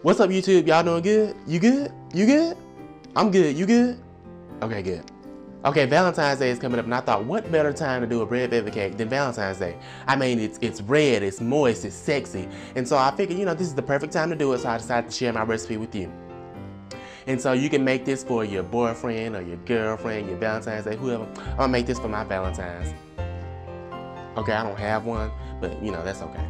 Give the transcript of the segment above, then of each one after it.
What's up, YouTube? Y'all doing good? You good? You good? I'm good. You good? Okay, good. Okay, Valentine's Day is coming up, and I thought, what better time to do a red velvet cake than Valentine's Day? I mean, it's red, it's moist, it's sexy, and so I figured, this is the perfect time to do it, so I decided to share my recipe with you. And so you can make this for your boyfriend or your girlfriend, your Valentine's Day, whoever. I'm gonna make this for my Valentine's. Okay, I don't have one, but that's okay.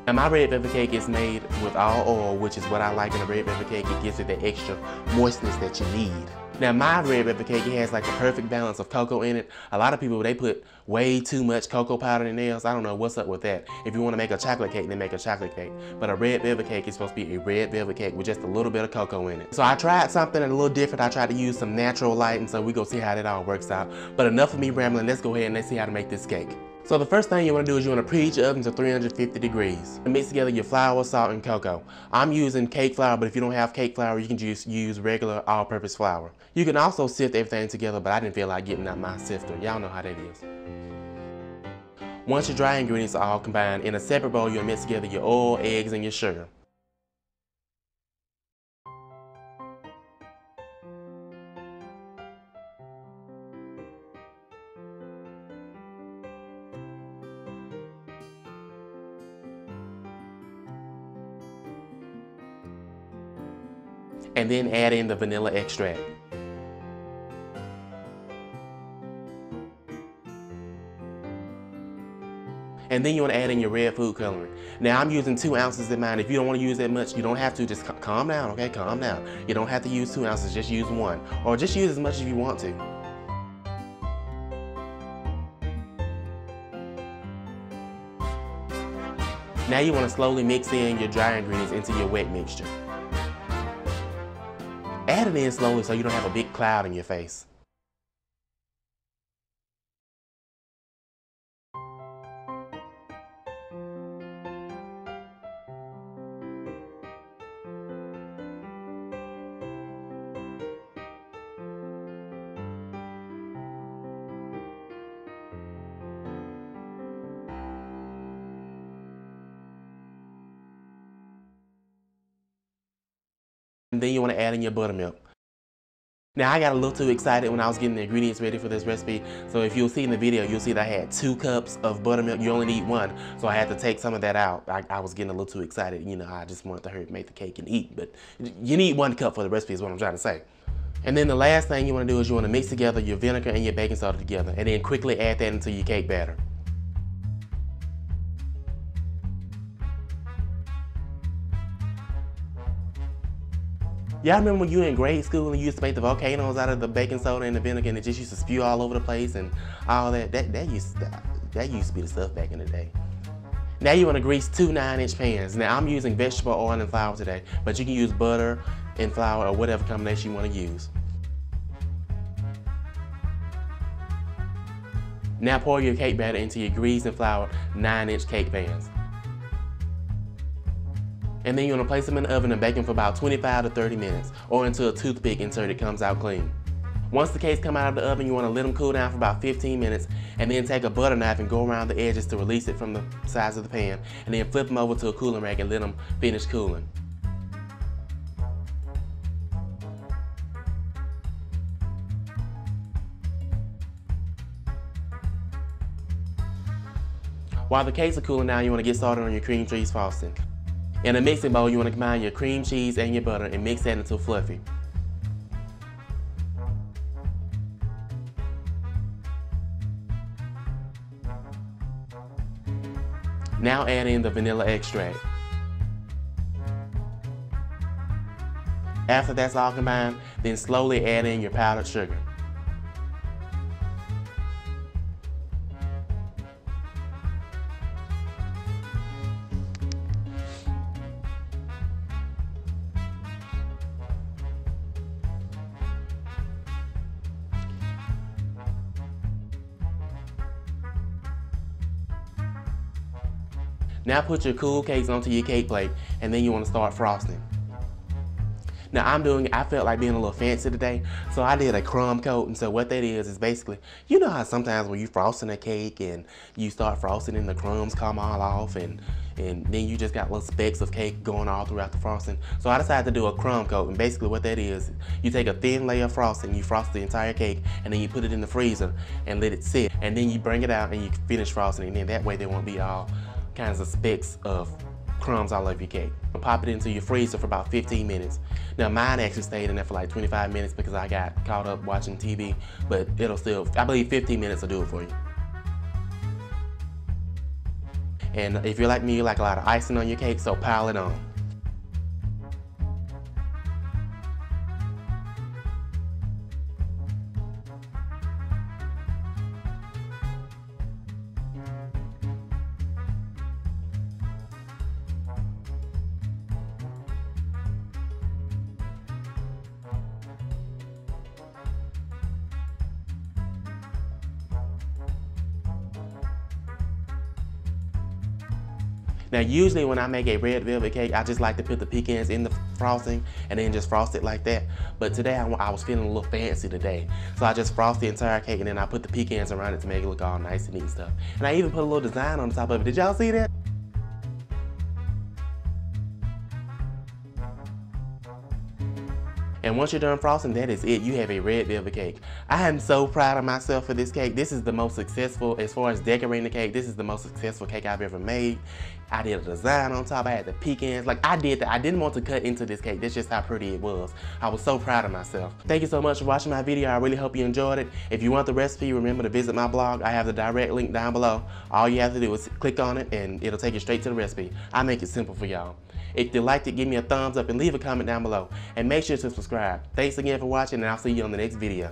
And my red velvet cake is made with all oil, which is what I like in a red velvet cake. It gives it the extra moistness that you need. Now my red velvet cake, it has like the perfect balance of cocoa in it. A lot of people, they put way too much cocoa powder in theirs. I don't know what's up with that. If you want to make a chocolate cake, then make a chocolate cake. But a red velvet cake is supposed to be a red velvet cake with just a little bit of cocoa in it. So I tried something a little different. I tried to use some natural light, and so we're gonna see how that all works out. But enough of me rambling, let's go ahead and let's see how to make this cake. So the first thing you want to do is you want to preheat your oven to 350 degrees. And mix together your flour, salt, and cocoa. I'm using cake flour, but if you don't have cake flour, you can just use regular all-purpose flour. You can also sift everything together, but I didn't feel like getting out my sifter. Y'all know how that is. Once your dry ingredients are all combined, in a separate bowl, you'll mix together your oil, eggs, and your sugar. And then add in the vanilla extract. And then you want to add in your red food coloring. Now I'm using 2 ounces in mine. If you don't want to use that much, you don't have to. Just calm down, okay? Calm down. You don't have to use 2 ounces, just use 1. Or just use as much as you want to. Now you want to slowly mix in your dry ingredients into your wet mixture. Add it in slowly so you don't have a big cloud in your face. And then you want to add in your buttermilk. Now I got a little too excited when I was getting the ingredients ready for this recipe. So if you'll see in the video, you'll see that I had 2 cups of buttermilk. You only need 1. So I had to take some of that out. I was getting a little too excited. I just wanted to hurry up, make the cake and eat. But you need 1 cup for the recipe is what I'm trying to say. And then the last thing you want to do is you want to mix together your vinegar and your baking soda together. And then quickly add that into your cake batter. Y'all remember when you were in grade school and you used to make the volcanoes out of the baking soda and the vinegar and it just used to spew all over the place and all that? That used to be the stuff back in the day. Now you want to grease 2 9-inch pans. Now I'm using vegetable oil and flour today, but you can use butter and flour or whatever combination you want to use. Now pour your cake batter into your greased and floured 9-inch cake pans. And then you want to place them in the oven and bake them for about 25 to 30 minutes, or until a toothpick inserted comes out clean. Once the cakes come out of the oven, you want to let them cool down for about 15 minutes, and then take a butter knife and go around the edges to release it from the sides of the pan, and then flip them over to a cooling rack and let them finish cooling. While the cakes are cooling down, you want to get started on your cream cheese frosting. In a mixing bowl, you want to combine your cream cheese and your butter and mix that until fluffy. Now add in the vanilla extract. After that's all combined, then slowly add in your powdered sugar. Now put your cool cakes onto your cake plate, and then you want to start frosting. Now I felt like being a little fancy today, so I did a crumb coat. And so what that is basically, you know how sometimes when you frosting a cake and you start frosting and the crumbs come all off and then you just got little specks of cake going all throughout the frosting. So I decided to do a crumb coat, and basically what that is, you take a thin layer of frosting, you frost the entire cake, and then you put it in the freezer and let it sit. And then you bring it out and you finish frosting, and then that way there won't be all kinds of specks of crumbs all over your cake. Pop it into your freezer for about 15 minutes. Now mine actually stayed in there for like 25 minutes because I got caught up watching TV, but it'll still, I believe 15 minutes will do it for you. And if you're like me, you like a lot of icing on your cake, so pile it on. Now usually when I make a red velvet cake, I just like to put the pecans in the frosting and then just frost it like that. But today I was feeling a little fancy today. So I just frost the entire cake and then I put the pecans around it to make it look all nice and neat and stuff. And I even put a little design on the top of it. Did y'all see that? And once you're done frosting, that is it. You have a red velvet cake. I am so proud of myself for this cake. This is the most successful, as far as decorating the cake, this is the most successful cake I've ever made. I did a design on top. I had the pecans. Like, I did that. I didn't want to cut into this cake. That's just how pretty it was. I was so proud of myself. Thank you so much for watching my video. I really hope you enjoyed it. If you want the recipe, remember to visit my blog. I have the direct link down below. All you have to do is click on it and it'll take you straight to the recipe. I make it simple for y'all. If you liked it, give me a thumbs up and leave a comment down below. And make sure to subscribe. Thanks again for watching, and I'll see you on the next video.